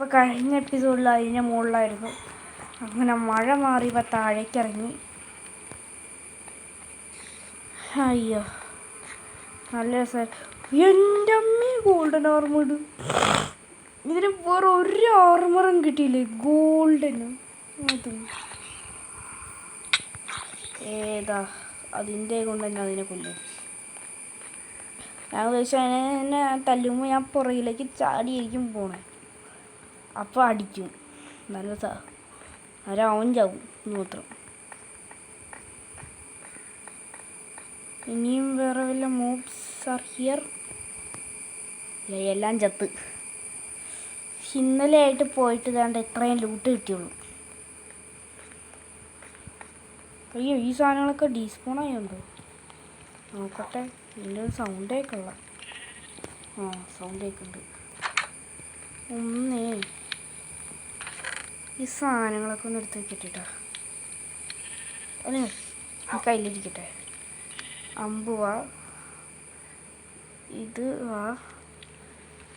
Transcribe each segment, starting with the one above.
അപ്പോൾ കഴിഞ്ഞ എപ്പിസോഡിൽ അതിൻ്റെ മുകളിലായിരുന്നു. അങ്ങനെ മഴ മാറിയപ്പോൾ താഴേക്കിറങ്ങി. അയ്യോ നല്ല രസം. എൻ്റെ അമ്മ ഗോൾഡൻ ആർമർ. ഇതിന് വേറെ ഒരു ആർമറും കിട്ടിയില്ലേ ഗോൾഡനും. അതും ഏതാ അതിൻ്റെ കൊണ്ട് തന്നെ അതിനെ കൊല്ലും. ഞാൻ ഉദ്ദേശിച്ചാൽ എന്നെ തല്ലുമ്പോൾ ഞാൻ പുറകിലേക്ക് ചാടിയായിരിക്കും പോണേ. അപ്പോൾ അടിക്കും. നല്ല അവൻ ചാവും മാത്രം. ഇനിയും വേറെ വല്ല മോബ്സ് ആർ ഹിയർ. എല്ലാം ചത്ത്. ഇന്നലെ ആയിട്ട് പോയിട്ട് ഇതാണ്ട് എത്രയും ലൂട്ട് കിട്ടിയുള്ളൂ. അയ്യോ ഈ സാധനങ്ങളൊക്കെ ഡീസ്പോണായുണ്ടോ നോക്കട്ടെ. ഇതിൻ്റെ ഒരു സൗണ്ട് കേൾക്കുള്ള. സൗണ്ട് കേൾക്കുന്നുണ്ട്. ഈ സാധനങ്ങളൊക്കെ ഒന്ന് എടുത്ത് വെക്കട്ടെ. കയ്യിലിരിക്കട്ടെ. അമ്പ് വാ, ഇത് വാ.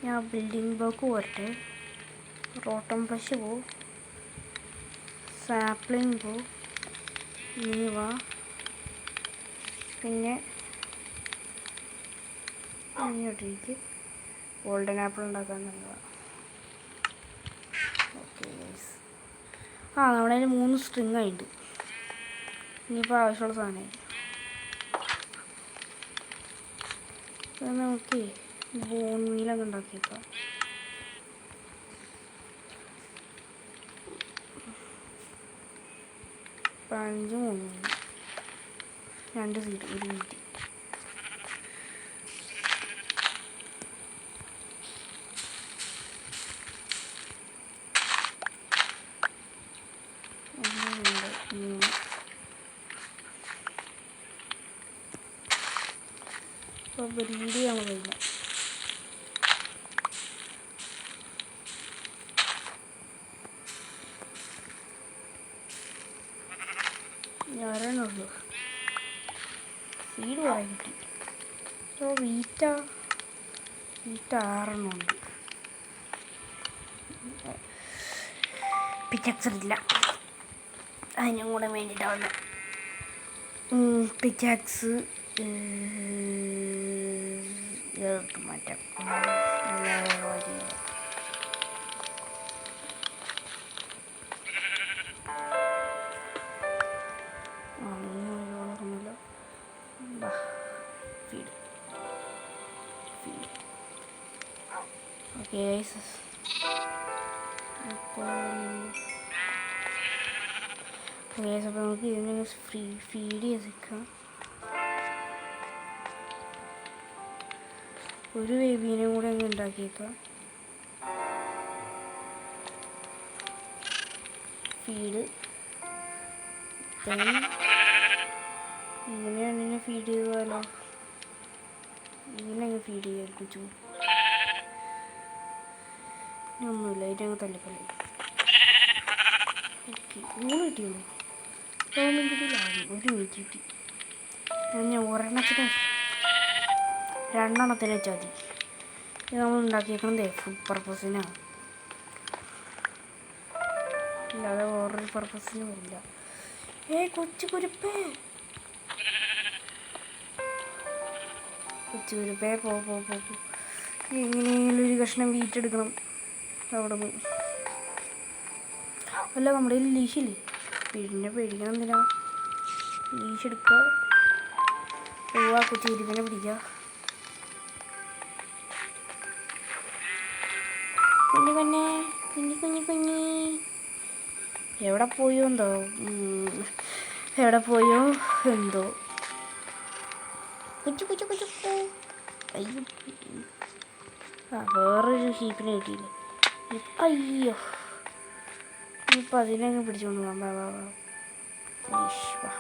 ഞാൻ ബിൽഡിംഗ് ബ്ലോക്ക് പോരട്ടെ. റോട്ടം ബ്രഷ് പോ, സാപ്ലിങ് പോ, നീ വാ. പിന്നെ ഇങ്ങോട്ടേക്ക് ഗോൾഡൻ ആപ്പിൾ ഉണ്ടാക്കാൻ നല്ലതാണ്. Okay guys. നമ്മുടെ കയ്യിൽ 3 സ്ട്രിങ് ആയിട്ട്. ഇനിയിപ്പോൾ ആവശ്യമുള്ള സാധനമായി. നമുക്ക് ബോൺ മീലൊക്കെ ഉണ്ടാക്കിയേക്കാം. Punch 3 2 seat 1 minute. അപ്പോൾ ബ്രീഡ് ചെയ്യാൻ കഴിയില്ല. ഞാനുള്ളൂ സീഡ് കുറേ കിട്ടി. അപ്പോൾ വീറ്റ 6 ഉണ്ട്. പിക്കാക്സില്ല, അതിനും കൂടെ വേണ്ടിയിട്ടാണ്. പിക്കാക്സ് മാറ്റാം. ഓക്കെ അപ്പോൾ നമുക്ക് ഇതിനെ ഫീഡ് ചെയ്തേക്കാം. ഒരു ബേബീനെ കൂടെ അങ്ങ് ഉണ്ടാക്കിയേക്കാം. ഫീഡ് ഇങ്ങനെയാണ് ഫീഡ് ചെയ്താലോ. ഇങ്ങനെ അങ്ങ് ഫീഡ് ചെയ്യാൻ ഒന്നുമില്ല. ഇതിനങ്ങ് തല്ലിക്കൊള്ളി. ഓക്കെ 3 കിട്ടിയുള്ളൂ. 1 മിനിറ്റ് കിട്ടി. ഞാൻ ഒരെണ്ണത്തിന് 2 എണ്ണത്തിന് വെച്ചാൽ മതി. ഇത് നമ്മൾ ഉണ്ടാക്കിയേക്കണതേ ഫുഡ് പർപ്പസിനാണ്, അല്ലാതെ വേറൊരു പർപ്പസിന് വരില്ല. കൊച്ചു കുരുപ്പേ പോ. എങ്ങനെയെങ്കിലും ഒരു കഷ്ണം വീറ്റെടുക്കണം അവിടെ നിന്ന്. അല്ല നമ്മുടെ കയ്യിൽ ലീശില്ലേ, പിന്നെ പേടിക്കണം എന്തിനാ. ലീശ് എടുക്കുക, പോവാ, കുത്തിയിരിപ്പിനെ പിടിക്കുക. കുഞ്ഞി എവിടെ പോയോ എന്തോ. അയ്യോ വേറൊരു ഷീപ്പിനെ കിട്ടിയില്ലേ. അയ്യോ ഇപ്പം അതിനങ്ങ് പിടിച്ചോണ്ട് പോകാം. വാ.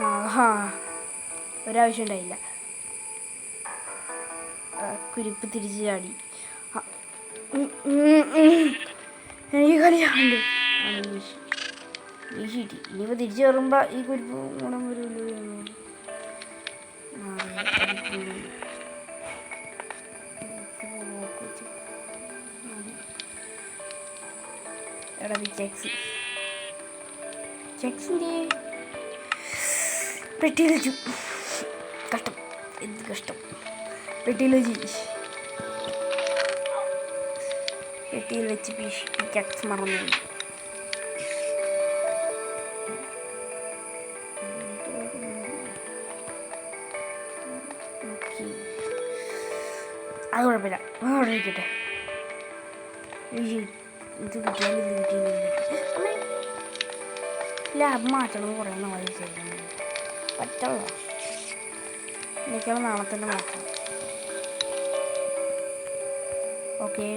ആഹാ, ഒരാവശ്യം ഉണ്ടായില്ല. കുരിപ്പ് തിരിച്ച് ചാടി. എനിക്ക് കളിയാണ്ട് വീശിട്ടി. ഇനിയിപ്പോൾ തിരിച്ചു കയറുമ്പോൾ ഈ കുരിപ്പ് ഗുണം വരുമല്ലോ. എടാ ചെക്സിൻ്റെ പെട്ടിയിൽ വെച്ചു. കഷ്ടം, എന്ത് കഷ്ടം. പെട്ടിയിൽ വെച്ച് പിക്കാക്സ് മറന്നുപോയി. അത് കുഴപ്പമില്ല, അവിടെ ഇരിക്കട്ടെ. ഇത് ലാബ് മാറ്റണം കുറേ നാളെ ചെയ്യുന്നു. പറ്റുള്ളൂ. എനിക്കാണ് നാളെ തന്നെ നോക്കാം. ഓക്കെ,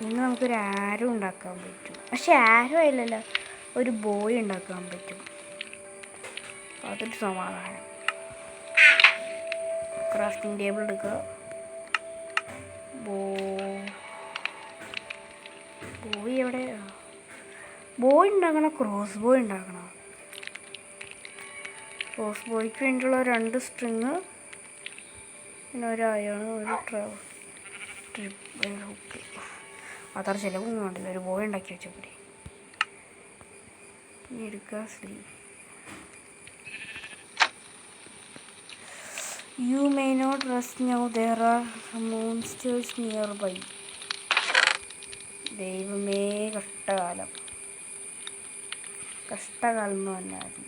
ഇന്ന് നമുക്കൊരു ആരോ ഉണ്ടാക്കാൻ പറ്റും. പക്ഷെ ആരോ അല്ലല്ലോ, ഒരു ബോയ് ഉണ്ടാക്കാൻ പറ്റും. അതൊരു സമാധാനം. ക്രാഫ്റ്റിംഗ് ടേബിൾ എടുക്കുക. ബോയ് എവിടെ? ബോയ് ഉണ്ടാക്കണം, ക്രോസ് ബോയ് ഉണ്ടാക്കണം. ക്രോസ് ബോയ്ക്ക് വേണ്ടിയുള്ള 2 സ്ട്രിങ്, പിന്നെ ഒരു അയാണ്, ഒരു ട്രിപ്പ് ഹുക്ക്. അത്ര ചിലവൊന്നും വേണ്ടില്ല, ഒരു ബോയ് ഉണ്ടാക്കി വെച്ചപ്പോഴേ. ഇനി എടുക്കുക sleeve. You may not rest now, there are monsters nearby. ദൈവമേ, കഷ്ടകാലം എന്ന് പറഞ്ഞാൽ മതി.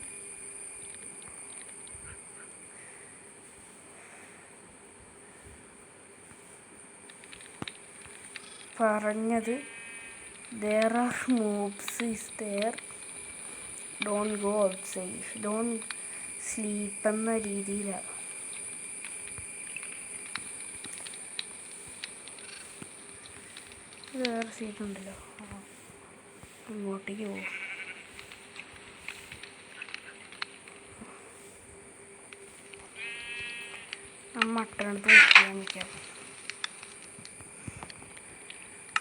പറഞ്ഞത് there are mobs is there, don't go outside, don't sleep എന്ന രീതിയിലാണ്. വേറെ സീറ്റുണ്ടല്ലോ, ഇങ്ങോട്ടേക്ക് പോകും. മട്ടണെടുത്ത് വയ്ക്കാൻ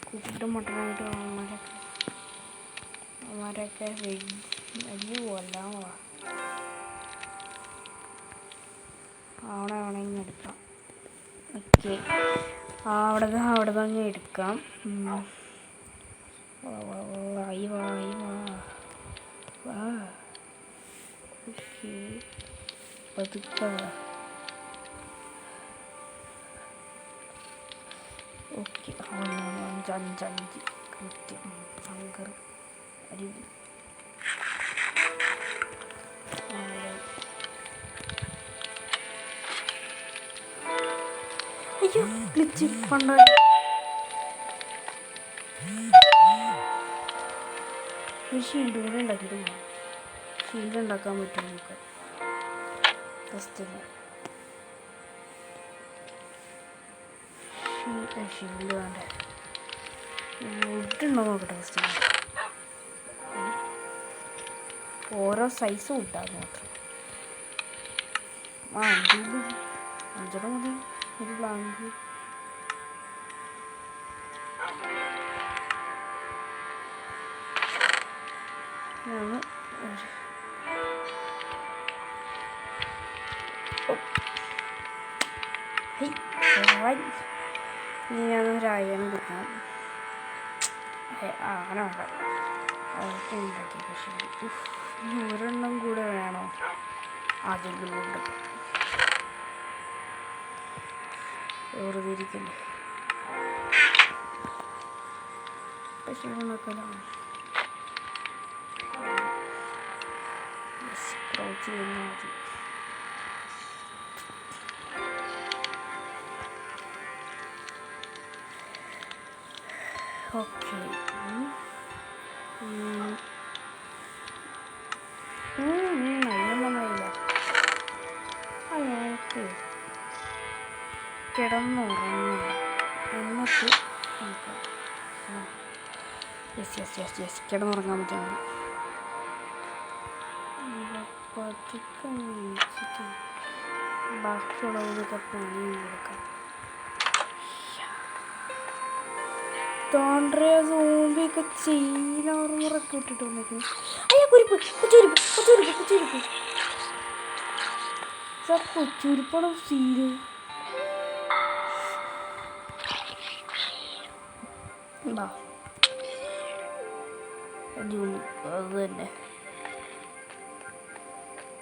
കുട്ടിയുടെ മട്ടനായിട്ട് അവന്മാരൊക്കെ വലിയ കൊല്ലാൻ ആവണമെങ്കിൽ എടുക്കാം. ഓക്കെ, അവിടെ തന്നെ എടുക്കാം. ഓക്കെ, പതുക്കെ ഓക്കെ. 5 കൃത്യം ശങ്കർ അരി. അയ്യോ, ഗ്ലിച്ച് പണ്ടായി. ഒരു ഷീൽഡ് കൂടെ ഉണ്ടാക്കിയിട്ട് പോകാം. ഷീൽഡ് ഉണ്ടാക്കാൻ പറ്റും നമുക്ക്. ഫസ്റ്റ് ഷീൽഡ് വേണ്ട, വുഡുണ്ടോ നോക്കട്ടെ ഫസ്റ്റ്. ഓരോ സൈസ് വുഡാണ് മാത്രം. 5 മതി ഒരു പ്ലാങ്ക്. ഇനി ഞാനൊരു അയൺ കൊടുക്കാം. അങ്ങനെ വേണ്ട, അതൊക്കെ ഉണ്ടാക്കി. പക്ഷേ ഇനി ഒരെണ്ണം കൂടെ വേണോ? അതെങ്കിലും ഉണ്ട്. വെറുതെ ഇരിക്കുന്നു. പക്ഷേ ഉണ്ടാക്കലോ ക്രൗച്ച് ചെയ്യുന്ന മതി. ഓക്കെ, നമ്മളില്ല. ഓക്കെ, കിടന്നുറങ്ങും എന്നിട്ട് നോക്കാം. യെസ് കിടന്നുറങ്ങാൻ പറ്റുന്നു. അകത്തേക്ക് വെച്ചിട്ട് ബാക്കിയുള്ളതിനൊക്കെ പണിയും കൊടുക്കാം. തോണ്ടേ സോംബിയൊക്കെ ചീലാറുമുറൊക്കെ ഇട്ടിട്ട് വന്നേക്കുന്നു. അയ്യോ കുരിപ്പ്, കൊച്ചുരിപ്പ് കൊച്ചുരിപ്പ് കൊച്ചുരിപ്പ് കൊച്ചുരിപ്പാണ് സീന്. അടിപൊളി. അത് തന്നെ.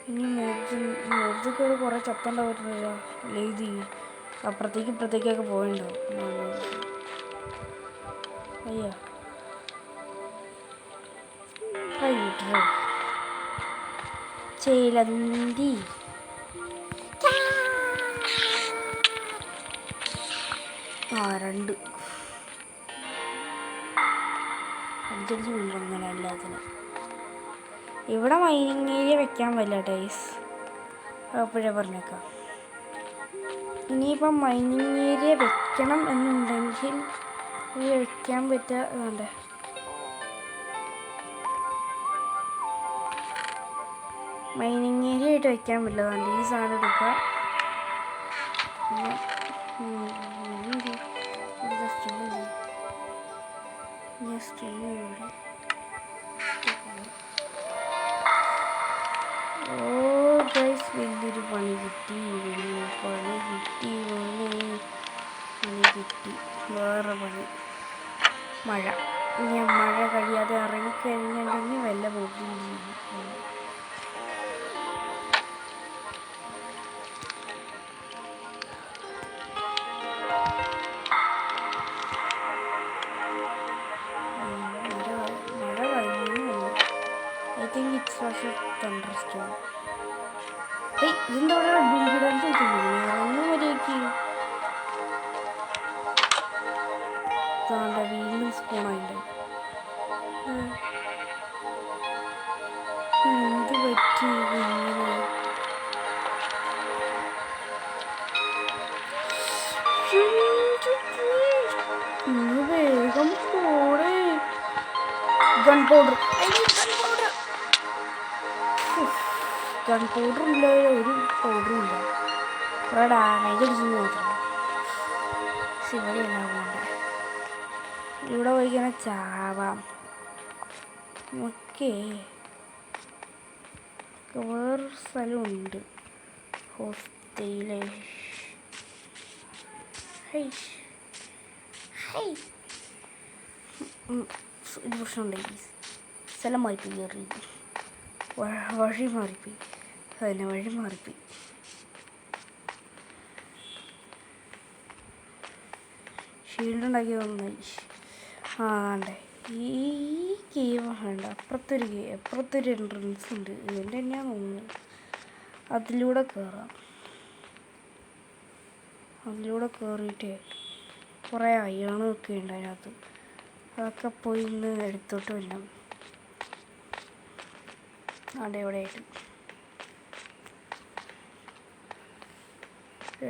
ഇനി മോർജൊക്കെ കുറേ ചത്തുണ്ടാവുന്നില്ല. ലേതി അപ്പുറത്തേക്കൊക്കെ പോയിണ്ടാവും. അയ്യോ ചേലന്തി രണ്ട് അടിച്ചടിച്ച് കൊണ്ടുവങ്ങനെ എല്ലാത്തിനും. ഇവിടെ മൈനിങ് ഏരിയ വെക്കാൻ പറ്റില്ല ടൈസ്, അപ്പോഴേ പറഞ്ഞേക്കാം. ഇനിയിപ്പം മൈനിങ് ഏരിയ വെക്കണം എന്നുണ്ടെങ്കിൽ വെക്കാൻ പറ്റാതെ മൈനിങ് ഏരിയ ആയിട്ട് വെക്കാൻ പറ്റില്ല. അതുകൊണ്ട് ഈ സാധനം എടുക്കുക. വലിയൊരു പണി കിട്ടി. വേറെ പണി മഴ കഴിയാതെ ഇറങ്ങിക്കഴിഞ്ഞിട്ടുണ്ടെങ്കിൽ വല്ല പോക്കി. thunderstorm. Hey, ഇതെന്താ ഡൂബി ഡാൻസ് കളിച്ചോണ്ടിരിക്കുന്നത്? മര്യാദയ്ക്ക് വീണ്ടും സ്പൂണായിട്ട് എന്ത് പറ്റി ഇങ്ങനെ? വേഗം പോടേ. ഗൺ പൗഡർ ഇല്ല, ഒരു പൗഡറും ഇല്ല. കുറേ ഡാമേജ് അടിച്ചെന്ന് മാത്രം. ഇവിടെ ഉണ്ടാകുന്നുണ്ട്. ഇവിടെ പോയിക്കാനെ ചാവാം. ഓക്കേ, വേറൊരു സ്ഥലമുണ്ട്. ഹോസ്റ്റലിലെ ഒരു പ്രശ്നമുണ്ടായി. സ്ഥലം മാറിപ്പോയി. കയറി വഴി മാറിപ്പോയി. അതിനെ വഴി മാറിപ്പോയി. ഷീൽഡ് ഉണ്ടാക്കി നന്നായി. ആണ്ടേ ഈ കേവ് വേണ്ട, അപ്പുറത്തൊരു എൻട്രൻസ് ഉണ്ട്. ഇതിൻ്റെ തന്നെയാണ് തോന്നുന്നത്. അതിലൂടെ കയറാം. അതിലൂടെ കയറിയിട്ട് കുറേ അയണൊക്കെ ഉണ്ട് അതിനകത്ത്. അതൊക്കെ പോയി ഇന്ന് എടുത്തോട്ട് വരണം. അവിടെ എവിടെ ആയിട്ട്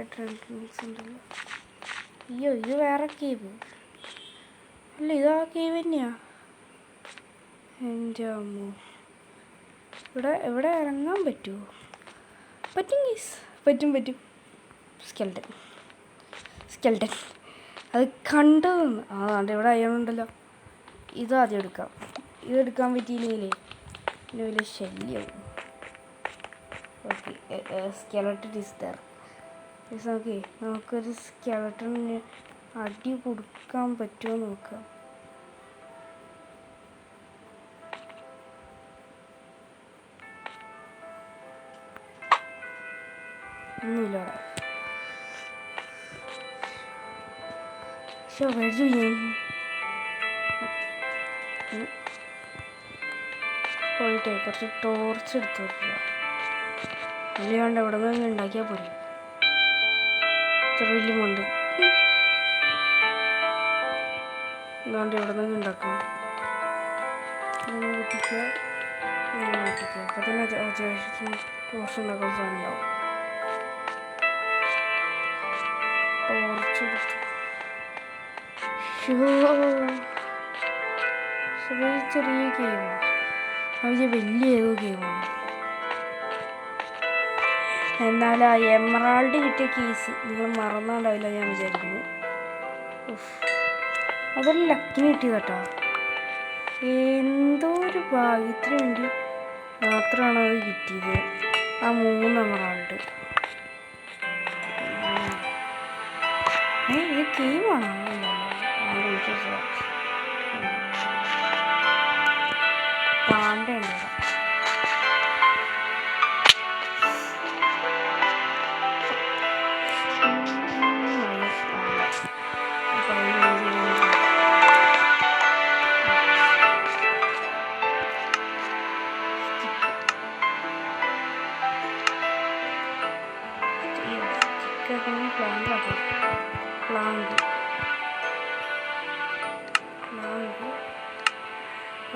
എൻട്രൻസ് ഉണ്ടല്ലോ. അയ്യോ, ഇത് വേറെ കേവ് അല്ല, ഇതാ കേവ് തന്നെയാ. എൻ്റെ അമ്മോ, ഇവിടെ ഇറങ്ങാൻ പറ്റുമോ? പറ്റും ഗീസ്, പറ്റും. സ്കെൽട്ടൻ അത് കണ്ടതെന്ന്. അതാണ്ട് ഇവിടെ അയ്യണുണ്ടല്ലോ. ഇതാദ്യം എടുക്കാം. ഇതെടുക്കാൻ പറ്റിയില്ലെങ്കിലേ പിന്നെ വലിയ ശല്യമാവും. Okay, skeleton is there. Okay, നമുക്കൊരു സ്കെലട്ടണിന് അടി കൊടുക്കാൻ പറ്റുമോ നോക്കാം. ഒന്നുമില്ല അവിടെ. പക്ഷെ വഴി പോയിട്ടേ കുറച്ച് ടോർച്ച് എടുത്ത് വെക്കുക. അല്ലാണ്ട് എവിടെ നിന്ന് ഉണ്ടാക്കിയാൽ പോരെ. ഇത്ര വലിയ മണ്ട് എന്താണ്ട് എവിടെ നിന്ന് ഉണ്ടാക്കാം. പൊട്ടിക്കുക. അപ്പോൾ തന്നെ അത്യാവശ്യം ടോർച്ച് ഉണ്ടാക്കുന്ന സാധനം ഉണ്ടാവും. ടോർച്ച് എടുത്ത് ചെറിയ കേവാണ്. വലിയ ഏതോ കേവാണ്. എന്നാലും ആ എമറാൾഡ് കിട്ടിയ കേസ് നിങ്ങൾ മറന്നുണ്ടാവില്ല ഞാൻ വിചാരിക്കുന്നു. അതൊരു ലക്കിന് കിട്ടിയത് കേട്ടോ. എന്തോ ഒരു ഭാഗ്യത്തിന് വേണ്ടി മാത്രമാണ് അത് കിട്ടിയത്. ആ 3 എമറാൾഡ്. ഇത് ഗെയിമാണോ? പാണ്ടയുണ്ട്.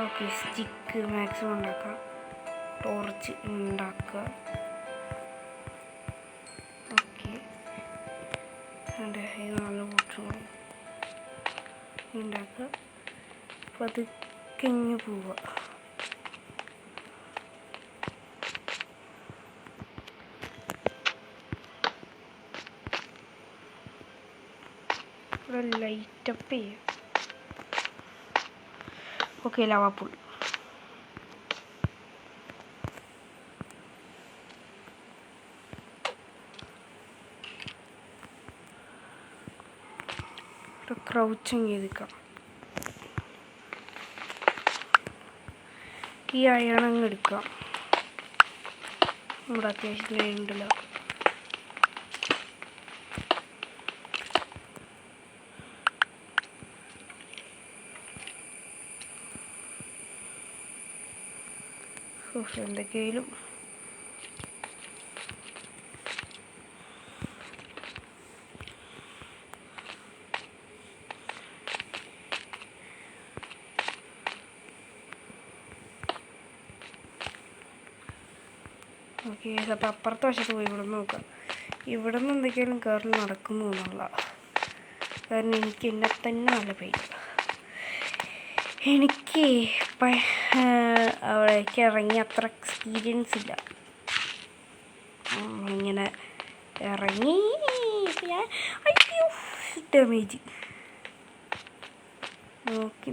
ഓക്കെ, സ്റ്റിക്ക് മാക്സിമം ഉണ്ടാക്കാം. ടോർച്ച് ഉണ്ടാക്കുക. ഓക്കെ, നല്ല കുറച്ചുകൂടി ഉണ്ടാക്കുക. പതുക്കെ ഇങ്ങ് പോവുക. ഇവിടെ ലൈറ്റപ്പ് ചെയ്യാം. ഓക്കെ, ലവാപ്പുൾ. ക്രൗച്ചിങ് ചെയ്തിക്കാം. ഈ അയണങ്ങ് എടുക്കാം. നമ്മുടെ അത്യാവശ്യത്തിന് ഉണ്ടല്ലോ. എന്തൊക്കെയായാലും ഓക്കെ. അപ്പോൾ അപ്പുറത്തെ വശത്ത് പോയി ഇവിടെ നോക്കാം. ഇവിടെ നിന്ന് എന്തൊക്കെയാലും കയറി നടക്കുന്നു എന്നുള്ള കാരണം എനിക്ക് എന്നെ തന്നെ നല്ല പേര്. എനിക്ക് അവിടേക്ക് ഇറങ്ങി അത്ര എക്സ്പീരിയൻസ് ഇല്ല. ഇങ്ങനെ ഇറങ്ങി ഡാമേജ്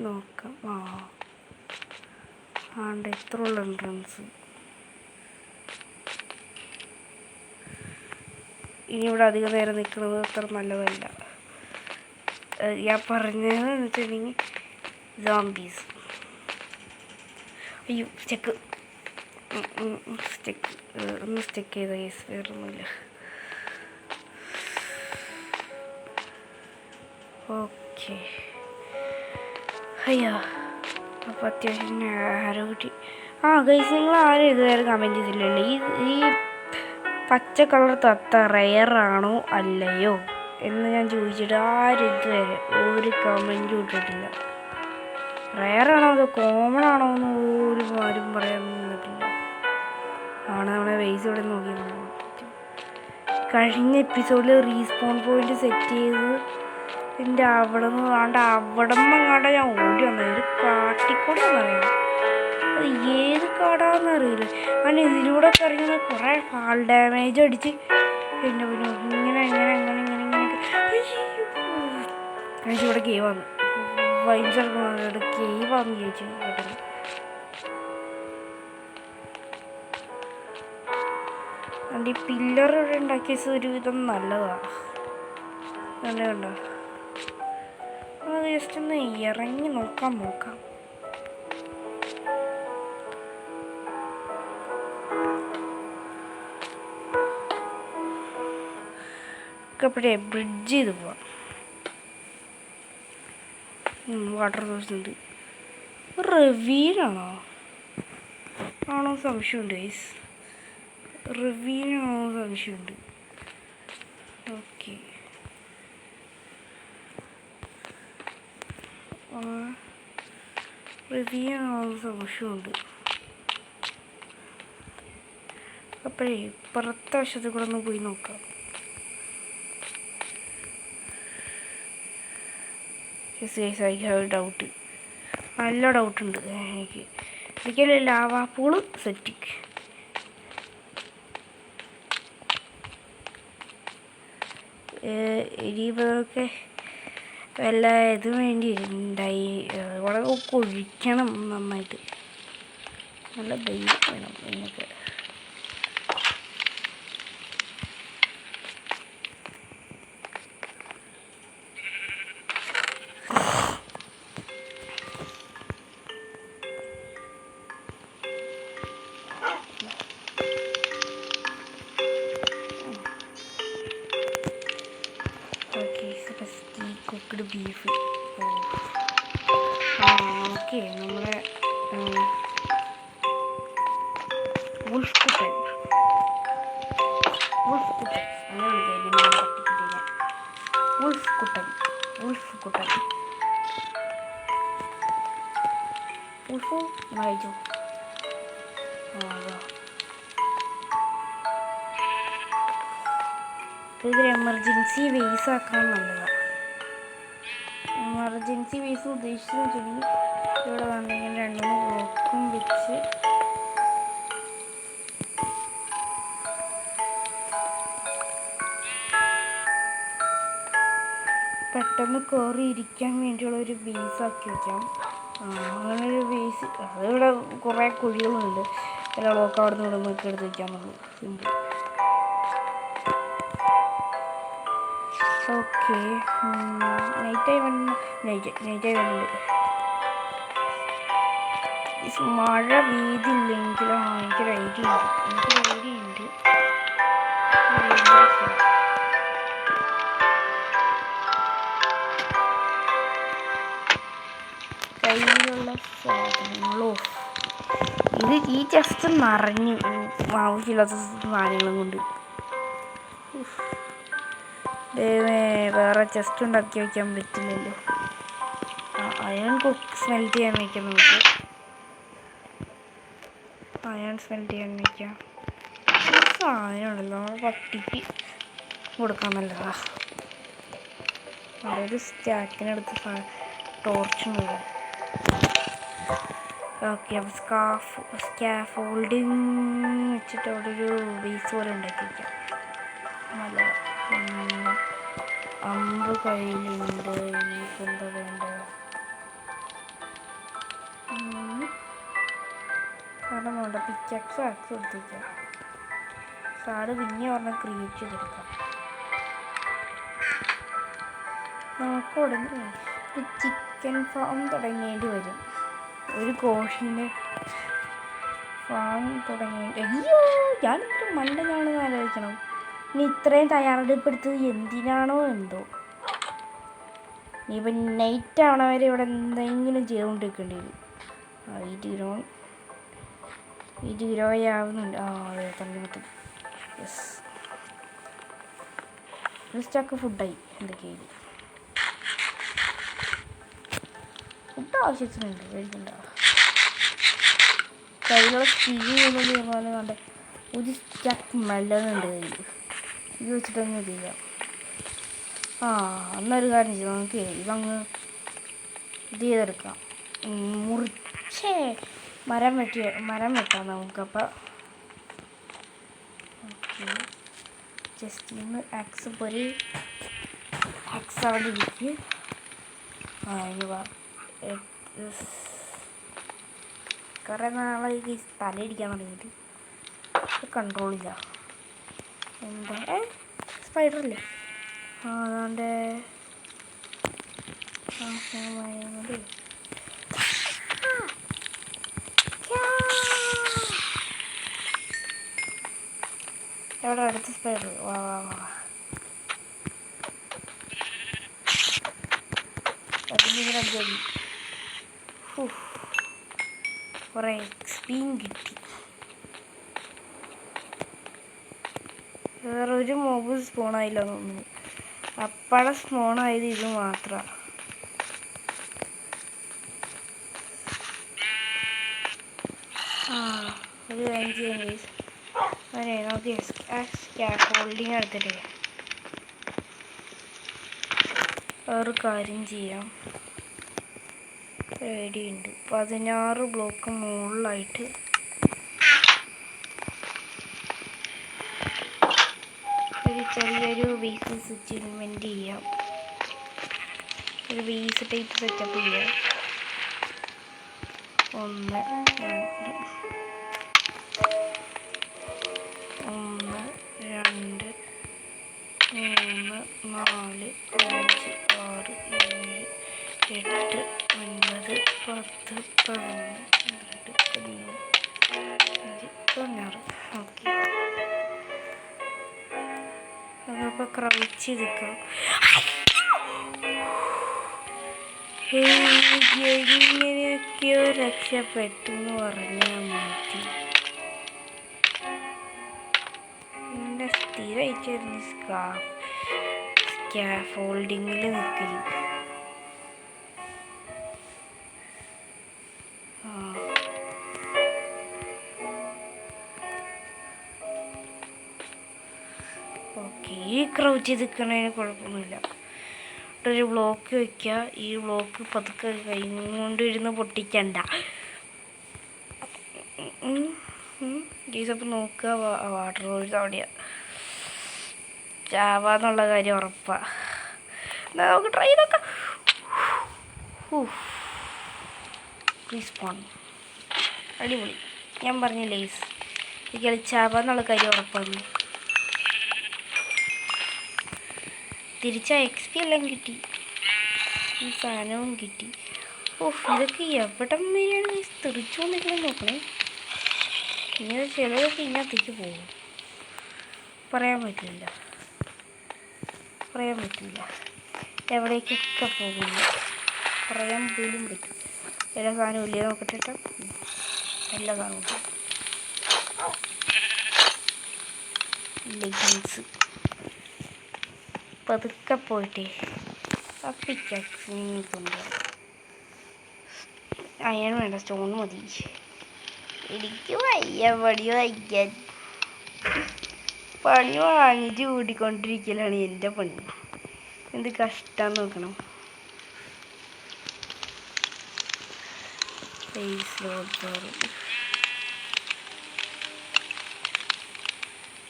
നോക്കാം. ആണ്ട് എത്ര ഉള്ള എൻട്രൻസ്. ഇനി ഇവിടെ അധികം നേരം നിൽക്കുന്നത് അത്ര നല്ലതല്ല. ഞാൻ പറഞ്ഞതെന്ന് വെച്ചിട്ടുണ്ടെങ്കിൽ സോംബീസ്. അയ്യോ, സ്റ്റെക്ക് ഒന്ന് സ്റ്റെക്ക് ചെയ്ത കേസ്, വേറൊന്നുമില്ല. ഓക്കെ, അയ്യോ. അപ്പോൾ അത്യാവശ്യം ആരോഗ്യ ഗൈസ്, നിങ്ങൾ ആരും ഇതുവരെ കമൻറ്റ് ചെയ്തില്ലല്ലോ ഈ പച്ച കളർ തത്ത റെയറാണോ അല്ലയോ എന്ന് ഞാൻ ചോദിച്ചിട്ട് ആരും ഇതുവരെ ഒരു കമൻറ്റും ഇട്ടിട്ടില്ല. റെയറാണോ അതോ കോമൺ ആണോ എന്ന് ഒരു ആരും പറയാൻ നിന്നിട്ടില്ല. നമ്മളെ ബേസ് ഇവിടെ നോക്കി. കഴിഞ്ഞ എപ്പിസോഡിൽ റീസ്പോൺ പോയിന്റ് സെറ്റ് ചെയ്ത് എൻ്റെ അവിടെ നിന്നെങ്ങാണ്ട് ഞാൻ ഓടി വന്നത്. ഒരു കാട്ടിക്കൂടെന്ന് അറിയാം, അത് ഏത് കാടാന്നറിയില്ല. കാരണം ഇതിലൂടെ ഇറങ്ങുന്ന കുറേ ഫാൾ ഡാമേജ് അടിച്ച് എൻ്റെ ഇങ്ങനെ ഇവിടെ കേവാണ് വൈൻസ് ഇറങ്ങുന്നത്. കേവാന്ന് ചോദിച്ചു കേട്ടത്. എൻ്റെ ഈ പില്ലർ ഇവിടെ ഉണ്ടാക്കിയത് ഒരുവിധം നല്ലതാണ്. കണ്ടോ, അത് ജസ്റ്റ് ഒന്ന് ഇറങ്ങി നോക്കാം. അപ്പോഴേ ബ്രിഡ്ജ് ചെയ്ത് പോവാം. വാട്ടർ സോഴ്സ് ഉണ്ട്. റിവീലാണോ സംശയമുണ്ട് ഗൈസ്. റിവീലാണോ സംശയമുണ്ട്. ഓക്കെ, റിവീലാണോ സംശയമുണ്ട്. അപ്പോഴേ ഇപ്പുറത്തെ വശത്ത് കൂടെ ഒന്ന് പോയി നോക്കാം. ഐ ഹാവ് ഡൗട്ട്, നല്ല ഡൗട്ടുണ്ട് എനിക്ക്. Lava pool set. ഇനിയിപ്പോഴൊക്കെ വല്ല ഇതും വേണ്ടി ഉണ്ടായി ഇവിടെ ഒഴിക്കണം നന്നായിട്ട്. നല്ല ധൈര്യം വേണം ഇതിനൊക്കെ. Cooked beef. ഓക്കെ, നമ്മുടെ വുൾഫ് കുട്ടൻ അങ്ങനെ വിളിക്കാം. പട്ടിക്കുട്ടിനെ വുൾഫ് കുട്ടൻ വുൾഫു വായിച്ചു. ഇതൊരു എമർജൻസി വേസ് ആക്കാൻ നല്ലതാണ്. എമർജൻസി വേസ് ഉദ്ദേശിച്ചെന്ന് വെച്ചിട്ടുണ്ടെങ്കിൽ ഇവിടെ വന്നെങ്കിൽ 2-3 ബ്ലോക്കും വെച്ച് പെട്ടെന്ന് കയറി ഇരിക്കാൻ വേണ്ടിയുള്ള ഒരു ബേസാക്കി വയ്ക്കാം. അങ്ങനെ ഒരു ബേസ്. അതിവിടെ കുറേ കുഴികളുണ്ട്. എല്ലാ ബ്ലോക്ക് അവിടെ നിന്ന് ഇവിടെ നിന്നൊക്കെ എടുത്ത് വയ്ക്കാമെന്നുള്ളൂ. സിമ്പിൾ. ഓക്കെ, നൈറ്റായി വരുന്നുണ്ട്. മഴ പെയ്തില്ലെങ്കിലും എനിക്കൊരു ഐഡിയ ഉണ്ട്. കയ്യിലുള്ള സാധനങ്ങളോ ഈ ചെസ്റ്റ് നിറഞ്ഞു ആവശ്യമില്ലാത്ത സാധനങ്ങളും കൊണ്ട്. വേറെ ചെസ്റ്റ് ഉണ്ടാക്കി വയ്ക്കാൻ പറ്റില്ലല്ലോ. അയൺ സ്മെൽറ്റ് ചെയ്യാൻ വയ്ക്കാം. നമുക്ക് അയൺ സ്മെൽറ്റ് ചെയ്യാൻ വയ്ക്കാം. സാധനമുണ്ടല്ലോ നമ്മൾ പട്ടിക്ക് കൊടുക്കാൻ നല്ലതാ. അതൊരു സ്റ്റാക്കിനടുത്ത് ടോർച്ചുണ്ട്. ഓക്കെ, സ്കാഫോൾഡിങ് വെച്ചിട്ട് അവിടെ ഒരു ബേസ് പോലെ ഉണ്ടാക്കി വയ്ക്കാം. നല്ല അമ്പ് കയ്യിലുണ്ട്. ഇനിയിപ്പോൾ എന്താ വേണ്ട? കാരണം വേണ്ട പിക്കാക്സ് എടുത്തേക്കാം. സാറ് പിന്നെ പറഞ്ഞാൽ ക്രിയേറ്റ് ചെയ്തെടുക്കാം. നമുക്ക് ഉടനെ ഒരു ചിക്കൻ ഫാം തുടങ്ങേണ്ടി വരും. ഒരു കോഴിൻ്റെ ഫാം അയ്യോ, ഞാനിത്ര മണ്ടനാണെന്ന് ആലോചിക്കണം. ഇനി ഇത്രയും തയ്യാറെടുപ്പെടുത്തത് എന്തിനാണോ എന്തോ. ഇനിയിപ്പം നൈറ്റ് ആവണവരെ ഇവിടെ എന്തെങ്കിലും ചെയ്തുകൊണ്ടിരിക്കേണ്ടി വരും. ഇത് ഗ്രോയാവുന്നുണ്ട്. അതെ, തണ്ണിമത്തൻ. യെസ്, ഒരു സ്റ്റാക്ക് ഫുഡായി. എന്തൊക്കെയായി ഫുഡ് ആവശ്യത്തിനുണ്ട്, കഴിക്കണ്ട. കയ്യിലുള്ള സ്കില്ല് കണ്ട ഒരു സ്റ്റാക്ക് മെല്ലനുണ്ട് കയ്യിൽ. ഇത് വെച്ചിട്ടങ്ങ് ചെയ്യാം. അന്നൊരു കാര്യം ചെയ്തു. നമുക്ക് ഇതങ്ങ് ഇത് ചെയ്തെടുക്കാം. മരം വെട്ടാം നമുക്കപ്പോൾ. ഓക്കെ, ജസ്റ്റ് ഒന്ന് ആക്സ് പോലെ ആക്സ് അവിടെ ഇരിക്കും. കുറേ നാളെ തലയിടിക്കാൻ തുടങ്ങിയിട്ട് കൺട്രോളില്ല. എന്താ സ്പൈഡറല്ലേ? അതാണ്ട് എവിടെ അടുത്ത സ്പൈഡർ? വാ അതിനിങ്ങനെ അടിച്ചടി. കുറേ എക്സ്പീൻ കിട്ടി. വേറൊരു മോബ് സ്പോണായില്ല തോന്നുന്നു. അപ്പഴ സ്പോണായത് ഇത് മാത്രമാണ്. ഒരു കാര്യം ചെയ്യാൻ ഗൈസ്. അതെ, നമുക്ക് സ്കാഫോൾഡിങ് എടുത്തിട്ട് വേറെ കാര്യം ചെയ്യാം. റെഡിയുണ്ട്. 16 ബ്ലോക്ക് മുകളിലായിട്ട് ഒരു ചെറിയൊരു ബേസ് സെറ്റിൽമെൻറ്റ് ചെയ്യാം. ഒരു ബേസ് ടൈപ്പ് സെറ്റപ്പ് ചെയ്യാം. 1 2 3 4 5 6 7 8 9 10 11 12 13 ഓക്കെ. അതപ്പോൾ ക്രൗച്ച് ചെയ്തിക്കാം. എങ്ങനെയൊക്കെയോ രക്ഷപ്പെട്ടു എന്ന് പറഞ്ഞാൽ മതി. എൻ്റെ സ്ഥിരമായിട്ട് സ്കാഫോൾഡിങ്ങിൽ നിൽക്കല്. ഓക്കെ, ഈ ക്രൗച്ച് ചെയ്ത് നിൽക്കണതിന് കുഴപ്പമൊന്നുമില്ല. ഒരു ബ്ലോക്ക് വയ്ക്കുക. ഈ ബ്ലോക്ക് പതുക്കെ കൈ കൊണ്ടിരുന്ന് പൊട്ടിക്കണ്ട. ഗീസപ്പം നോക്കുക, വാട്ടർ ഒഴിച്ച് അവിടെയാണ് ചാവാന്നുള്ള കാര്യം ഉറപ്പാണ്. എന്നാൽ നമുക്ക് ട്രൈ ചെയ്തൊക്കെ. റീസ്പോൺ അടിപൊളി. ഞാൻ പറഞ്ഞില്ലേ ഇത് ചാവാന്നുള്ള കാര്യം ഉറപ്പാണ്. തിരിച്ചാ XP എല്ലാം കിട്ടി, ഈ സാധനവും കിട്ടി. ഇതൊക്കെ എവിടെ വരെയാണ് തെറിച്ചു കൊണ്ടിരിക്കണം നോക്കണേ. ഇങ്ങനെ ചിലതൊക്കെ ഇതിനകത്തേക്ക് പോകും. പറയാൻ പറ്റില്ല എവിടേക്കൊക്കെ പോകുന്നു പറയാൻ പോലും പറ്റും. എല്ലാ സാധനവും ഇല്ലേ നോക്കട്ടെ. എല്ലാ സാധനവും ലെഗിൻസ് പതുക്കെ പോയിട്ടേ അപ്പിക്കൊണ്ട് അയൺ വേണ്ട, സ്റ്റോൺ മതി. എനിക്ക് വയ്യ പണി വാങ്ങിക്കാൻ. പണി വാങ്ങിച്ച് കൂട്ടിക്കൊണ്ടിരിക്കലാണ് എൻ്റെ പണി. എന്ത് കഷ്ടം നോക്കണം.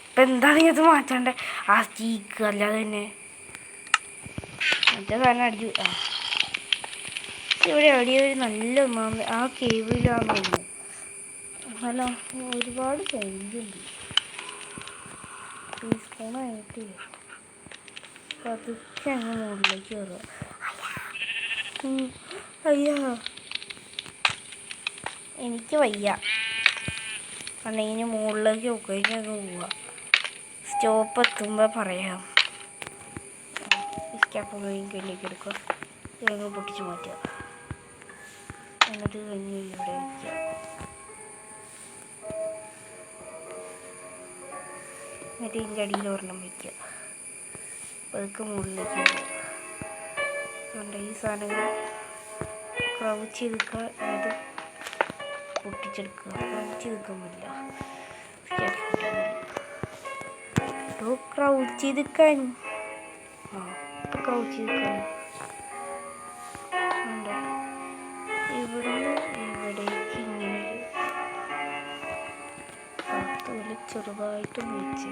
ഇപ്പം എന്താണ് ഇത് മാറ്റണ്ടേ? ആ സ്റ്റീക്ക് അല്ലാതെ തന്നെ മറ്റേ സാധനം അടിച്ചു. ഇവിടെ എവിടെയോ ഒരു നല്ല ഒന്നാമത് ആ കേവിലാന്ന് തോന്നുന്നു. അല്ല, ഒരുപാട് ചേഞ്ചുണ്ട്. ടീസ്പൂണായിട്ട് പതുക്കെ അങ്ങ് മുകളിലേക്ക് കയറുക. അയ്യോ, എനിക്ക് വയ്യ. അല്ലെങ്കിൽ മുകളിലേക്ക് ഒക്കെ അങ്ങ് പോവുക. സ്റ്റോപ്പ് എത്തുമ്പോൾ പറയാം. കയ്യിലേക്ക് എടുക്കുക, ഇതങ്ങ് പൊട്ടിച്ച് മാറ്റുക. എന്നിട്ട് കഴിഞ്ഞ് ഇവിടെ വയ്ക്കുക. എന്നിട്ട് ഇതിൻ്റെ അടിയിൽ ഒരെണ്ണം വയ്ക്കുക. പതുക്കെ മുകളിലേക്ക് വരിക. അതുകൊണ്ട് ഈ സാധനങ്ങൾ ക്രൗച്ച് ചെയ്തെടുക്കുക. അത് പൊട്ടിച്ചെടുക്കുക. ക്രൗച്ച് ചെയ്തെടുക്കാൻ പറ്റില്ല. ക്രൗച്ച് ചെയ്തെടുക്കാൻ ക്രൗച്ച് ചെയ്തെടുക്കാൻ ഇവിടുന്ന് ഇവിടേക്ക് ഇങ്ങനെ ഒരു ചെറുതായിട്ട് വെച്ച്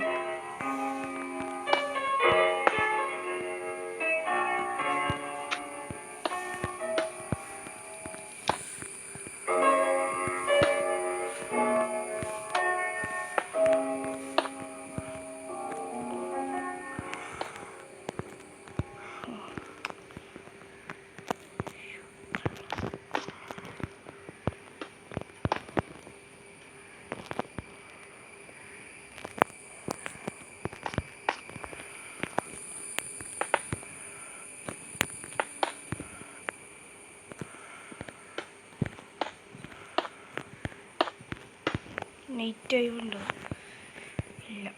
നൈറ്റ് ടൈം ഉണ്ടോ? ഇല്ല.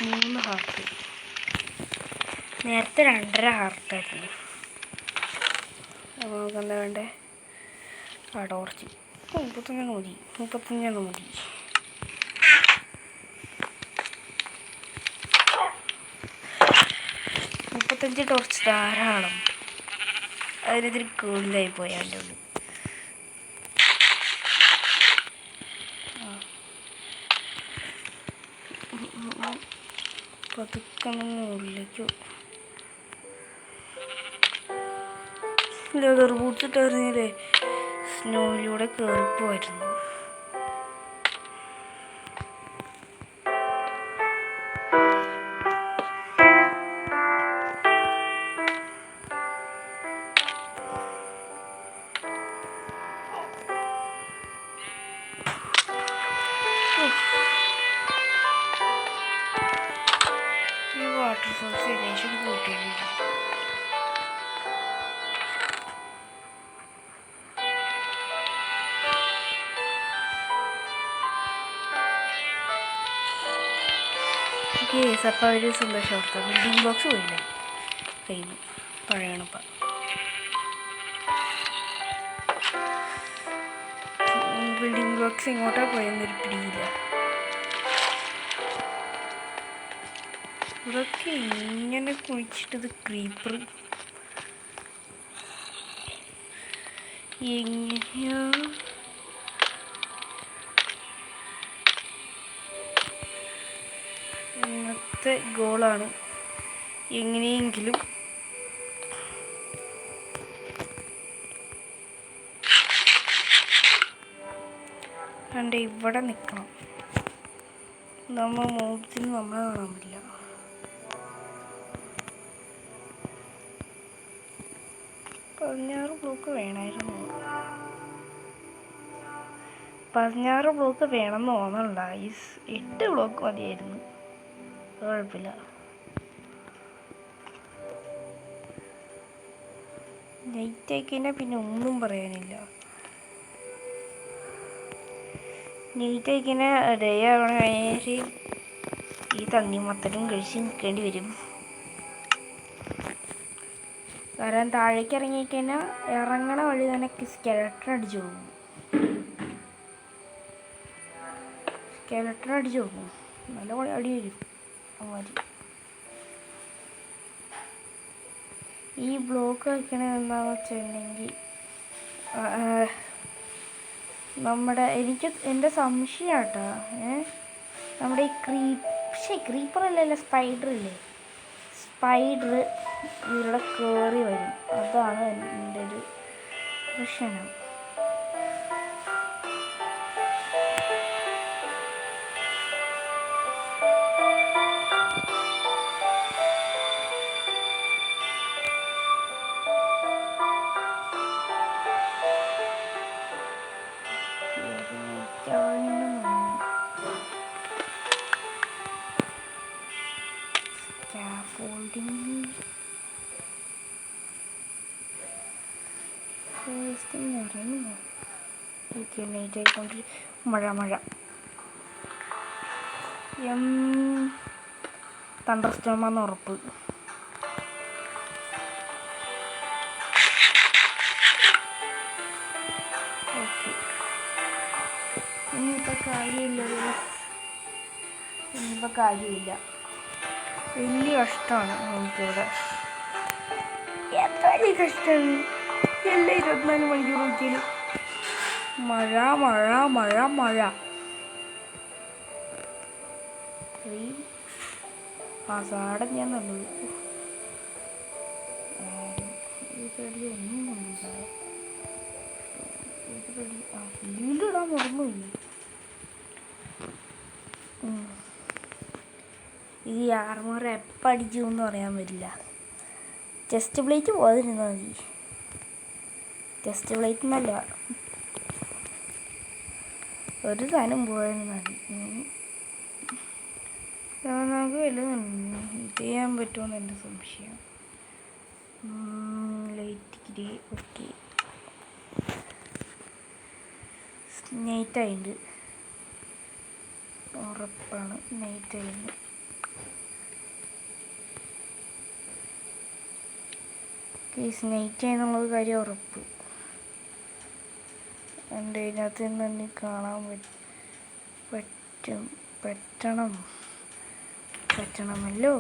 മൂന്ന് ഹാർട്ട്. നേരത്തെ 2.5 ഹാർട്ടായിരുന്നു. നമുക്ക് എന്താ വേണ്ടേ? ആ ടോർച്ച് 35 മതി 35 മതി. ടോർച്ച് ധാരാളം. അതിനെതിരെ കൂടുതലായി പോയാലോ. പതുക്കണുള്ളിലേക്കോ ലെതർ ബൂട്ട്സ് ഇട്ടറിഞ്ഞില്ലേ സ്നോയിലൂടെ കയറിപ്പോയിരുന്നു. വാട്ടർ സോഴ്സ് ഏകദേശം കൂട്ടിയിട്ടില്ല. അപ്പോൾ ഒരു സന്തോഷം ഓർത്ത ബിൽഡിംഗ് ബോക്സ് പോയില്ലേ കഴിഞ്ഞു പഴയണപ്പം. ബിൽഡിംഗ് ബ്ലോക്സ് ഇങ്ങോട്ടാ പോയെന്നൊരു പിടിയില്ല. ഇതൊക്കെ ഇങ്ങനെ കുഴിച്ചിട്ടത് ക്രീപ്പർ എങ്ങനെയാ ഇന്നത്തെ ഗോളാണ്. എങ്ങനെയെങ്കിലും കണ്ട് ഇവിടെ നിൽക്കണം. നമ്മൾ മോഡത്തിന് നമ്മളെ കാണാൻ പറ്റില്ല. 16 ബ്ലോക്ക് വേണമായിരുന്നു. 16 ബ്ലോക്ക് വേണമെന്ന് തോന്നണ്ട. 8 ബ്ലോക്ക് മതിയായിരുന്നു. കുഴപ്പമില്ല. നൈറ്റ് ആയിക്കഴിഞ്ഞാൽ പിന്നെ ഒന്നും പറയാനില്ല. നൈറ്റ് ആയിക്കഴിഞ്ഞാൽ ഡേ ആവണ നേരെ ഈ തണ്ണിമത്തനും കഴിച്ച് നിൽക്കേണ്ടി വരും. കാരണം താഴേക്ക് ഇറങ്ങിക്കഴിഞ്ഞാൽ ഇറങ്ങണ വഴി തന്നെ സ്കെലട്ടൺ അടിച്ചു പോകും. നല്ല അടി വരും. അമ്മാതിരി ഈ ബ്ലോക്ക് വയ്ക്കണത് എന്താണെന്ന് വെച്ചിട്ടുണ്ടെങ്കിൽ എൻ്റെ സംശയം കേട്ടോ, നമ്മുടെ ഈ ക്രീപ്പറല്ലല്ലോ സ്പൈഡർ ഇല്ലേ, സ്പൈഡർ ഇവിടെ കയറി വരും. അതാണ് എൻ്റെ ഒരു പ്രശ്നം. മഴ തണ്ടർസ്റ്റോമാന്ന് ഉറപ്പ്. ഓക്കെ, ഇനിയിപ്പോൾ കാര്യമില്ല. വലിയ കഷ്ടമാണ് നമുക്കിവിടെ. എത്ര വലിയ കഷ്ടമാണ്. എല്ലാ 24 മണിക്കൂർ നോക്കിയാലും മഴ. സാടൻ ഞാൻ തന്നത് ഒന്നും വീടിടാൻ മറന്നുപോയി. ഈ ആർമർ എപ്പം അടിച്ചു എന്ന് പറയാൻ പറ്റില്ല. ചെസ്റ്റ് പ്ലേറ്റ് പോകാതിരുന്നാൽ മതി. ചെസ്റ്റ് പ്ലേറ്റ് എന്നല്ല, ഒരു സാധനം പോയാലും മതി. നമുക്ക് വല്ലതും ഇത് ചെയ്യാൻ പറ്റുമെന്ന് എൻ്റെ സംശയം. Light grey. ഓക്കെ, നൈറ്റായിട്ടുണ്ട്, ഉറപ്പാണ് നൈറ്റായിട്ടുണ്ട്. നൈറ്റ് ആയെന്നുള്ളത് കാര്യം ഉറപ്പ്. എൻ്റെ ഇതിനകത്ത് നിന്ന് എനിക്ക് കാണാൻ പറ്റണമല്ലോ.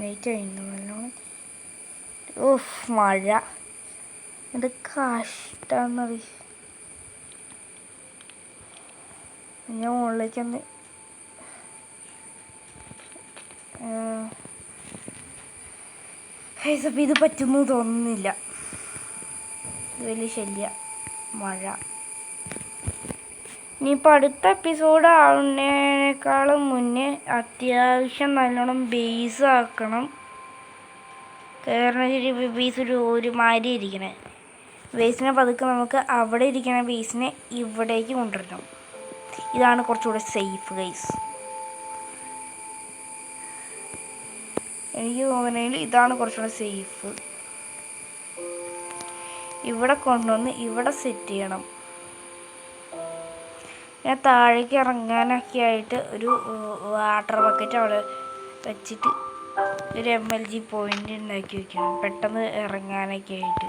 നൈറ്റ് ആയിരുന്നു നല്ലോണം. ഓഫ്, മഴ ഇത് കഷ്ടാന്നത്. ഞാൻ മുകളിലേക്കൊന്ന് അപ്പം ഇത് പറ്റുന്നു തോന്നുന്നില്ല. ഇത് വലിയ ശല്യ മഴ. ഇനിയിപ്പോൾ അടുത്ത എപ്പിസോഡ് ആവുന്നതിനേക്കാളും മുന്നേ അത്യാവശ്യം നല്ലോണം ബേസ് ആക്കണം. കാരണം ബേസ് ഒരു മാതിരി ഇരിക്കണേ. ബേസിനെ പതുക്കെ നമുക്ക് അവിടെ ഇരിക്കുന്ന ബേസിനെ ഇവിടേക്ക് കൊണ്ടുവരണം. ഇതാണ് കുറച്ചുകൂടെ സേഫ് ഗൈസ്. എനിക്ക് തോന്നുന്നതിൽ ഇതാണ് കുറച്ചുകൂടെ സേഫ്. ഇവിടെ കൊണ്ടുവന്ന് ഇവിടെ സെറ്റ് ചെയ്യണം. ഞാൻ താഴേക്ക് ഇറങ്ങാനൊക്കെ ആയിട്ട് ഒരു വാട്ടർ ബക്കറ്റ് അവിടെ വെച്ചിട്ട് ഒരു MLG പോയിൻ്റ് ഉണ്ടാക്കി വയ്ക്കണം, പെട്ടെന്ന് ഇറങ്ങാനൊക്കെ ആയിട്ട്.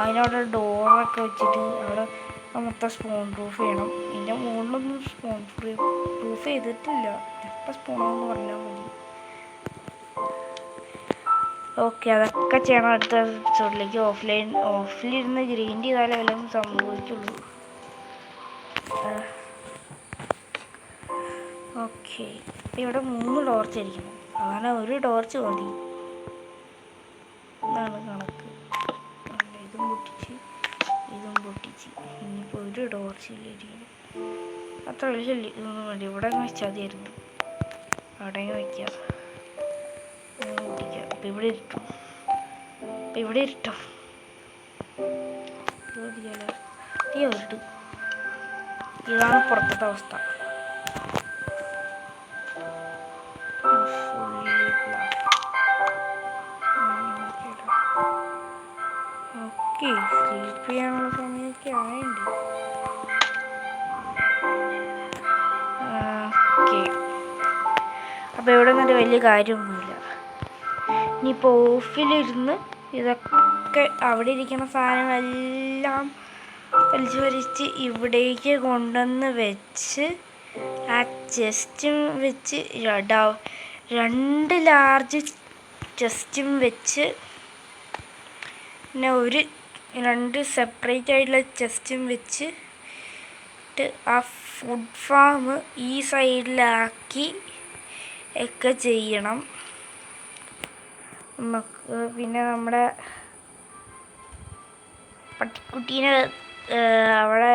അതിനവിടെ ഡോറൊക്കെ വെച്ചിട്ട് അവിടെ മൊത്തം സ്പോൺ പ്രൂഫ് ചെയ്യണം. ഇതിൻ്റെ മുകളിലൊന്നും സ്പോൺ പ്രൂഫ് ചെയ്തിട്ടില്ല. എപ്പോൾ സ്പോണെന്ന് പറഞ്ഞാൽ മതി. ഓക്കെ, അതൊക്കെ ചെയ്യണം അടുത്ത എപ്പിസോഡിലേക്ക്. ഓഫിലിരുന്ന് ഗ്രൈൻഡ് ചെയ്താലേ വല്ലതും സംഭവിക്കുള്ളൂ. ഓക്കെ, ഇവിടെ 3 ടോർച്ച് ആയിരിക്കണം. അങ്ങനെ ഒരു ടോർച്ച് മതി. ഇതാണ് കണക്ക്. ഇതും പൊട്ടിച്ച് ഇനിയിപ്പോൾ ഒരു ടോർച്ചില്ലായിരിക്കും. അത്ര വലിയ ഇതൊന്നും വേണ്ടി ഇവിടെ വെച്ചാൽ മതിയായിരുന്നു. അവിടെ വയ്ക്കാം, പൊട്ടിക്കാം. അപ്പം ഇവിടെ ഇരുട്ടും. ഇതാണ് പുറത്തത്തെ അവസ്ഥ. ഓക്കെ, സ്ലീപ്പ് ചെയ്യാനുള്ള സമയമൊക്കെ ആയിട്ടുണ്ട്. ഓക്കെ, അപ്പോൾ ഇവിടെ നിന്നൊരു വലിയ കാര്യമൊന്നുമില്ല. ഇനിയിപ്പോൾ ഓഫിലിരുന്ന് ഇതൊക്കെ അവിടെ ഇരിക്കുന്ന സാധനങ്ങളെല്ലാം വലിച്ച് ഇവിടേക്ക് കൊണ്ടുവന്ന് വെച്ച് ആ ചെസ്റ്റും വെച്ച് 2 ലാർജ് ചെസ്റ്റും വെച്ച് പിന്നെ 2 സെപ്പറേറ്റ് ആയിട്ടുള്ള ചെസ്റ്റും വെച്ചിട്ട് ആ ഫുഡ് ഫാം ഈ സൈഡിലാക്കി ഒക്കെ ചെയ്യണം നമുക്ക്. പിന്നെ നമ്മുടെ പട്ടിക്കുട്ടീനെ അവിടെ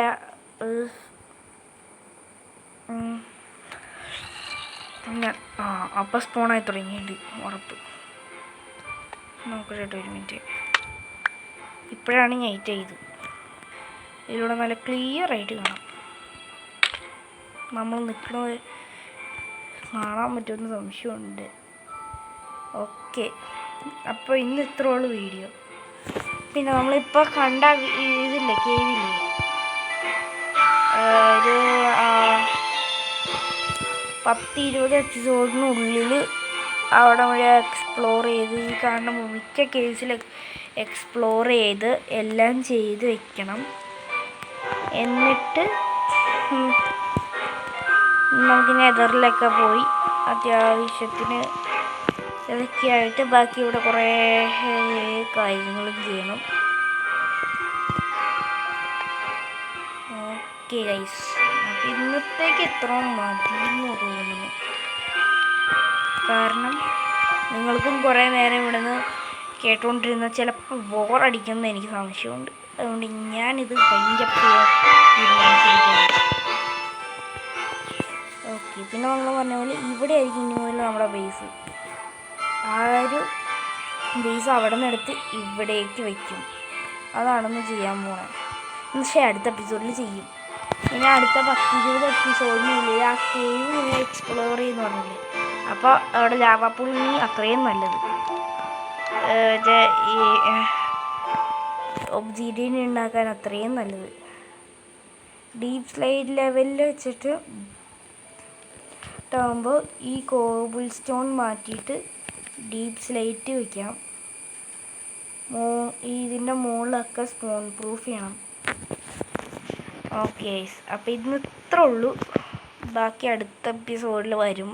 അപ്പം സ്പോണായി തുടങ്ങിയിട്ടുണ്ട് ഉറപ്പ്. നോക്കട്ടെ, ഒരു മിനിറ്റ്. ഇപ്പോഴാണ് നൈറ്റ് ചെയ്ത്. ഇതിലൂടെ നല്ല ക്ലിയർ ആയിട്ട് കാണാം. നമ്മൾ നിൽക്കുന്നത് കാണാൻ പറ്റുമെന്ന് സംശയമുണ്ട്. ഓക്കെ, അപ്പോൾ ഇന്ന് ഇത്രയുള്ള വീഡിയോ. പിന്നെ നമ്മളിപ്പോൾ കണ്ട ഇതില്ലേ, കേവില്ലേ, ഒരു 10-20 എപ്പിസോഡിനുള്ളിൽ അവിടെ വഴി എക്സ്പ്ലോർ ചെയ്ത് ഈ കാണുന്ന മിക്ക കേസിൽ എക്സ്പ്ലോർ ചെയ്ത് എല്ലാം ചെയ്ത് വെക്കണം. എന്നിട്ട് നമുക്ക് നെതറിലൊക്കെ പോയി അത്യാവശ്യത്തിന് ഇതൊക്കെയായിട്ട് ബാക്കി ഇവിടെ കുറേ കാര്യങ്ങളും ചെയ്യണം. ഓക്കെ ഗൈസ്, അപ്പം ഇന്നത്തേക്ക് എത്ര മതിയെന്ന് തോന്നുന്നു. കാരണം നിങ്ങൾക്കും കുറേ നേരം ഇവിടെ നിന്ന് കേട്ടുകൊണ്ടിരുന്ന ചിലപ്പോൾ ബോറടിക്കുമെന്ന് എനിക്ക് സംശയമുണ്ട്. അതുകൊണ്ട് ഞാനിത് വൈൻഡപ്പ് ചെയ്യാൻ തീരുമാനിച്ചിരിക്കുകയാണ്. ഓക്കെ, പിന്നെ നമ്മൾ പറഞ്ഞ പോലെ ഇവിടെ ആയിരിക്കും ഇനി മുതൽ നമ്മുടെ ബേസ്. ആ ഒരു ബേസ് അവിടെ നിന്ന് എടുത്ത് ഇവിടേക്ക് വയ്ക്കും. അതാണെന്ന് ചെയ്യാൻ പോണേ. പക്ഷേ അടുത്ത എപ്പിസോഡിൽ ചെയ്യും. പിന്നെ അടുത്ത 10-20 എപ്പിസോഡിനുള്ളിൽ ആ കേവ് നിങ്ങൾ എക്സ്പ്ലോർ ചെയ്യുന്നു പറഞ്ഞില്ലേ, അപ്പോൾ അവിടെ ലാവാപ്പൂളിനി അത്രയും നല്ലത്. ഈ ഒബ്സിഡിയൻ ഉണ്ടാക്കാൻ അത്രയും നല്ലത്. ഡീപ്പ് സ്ലൈഡ് ലെവലിൽ വെച്ചിട്ട് ആകുമ്പോൾ ഈ കോബിൾ സ്റ്റോൺ മാറ്റിയിട്ട് ഡീപ്പ് സ്ലൈറ്റ് വയ്ക്കാം. ഇതിൻ്റെ മുകളിലൊക്കെ സ്പോൺ പ്രൂഫ് ചെയ്യണം. ഓക്കെ, അപ്പോൾ ഇന്ന് ഇത്ര ഉള്ളൂ. ബാക്കി അടുത്ത എപ്പിസോഡിൽ വരും.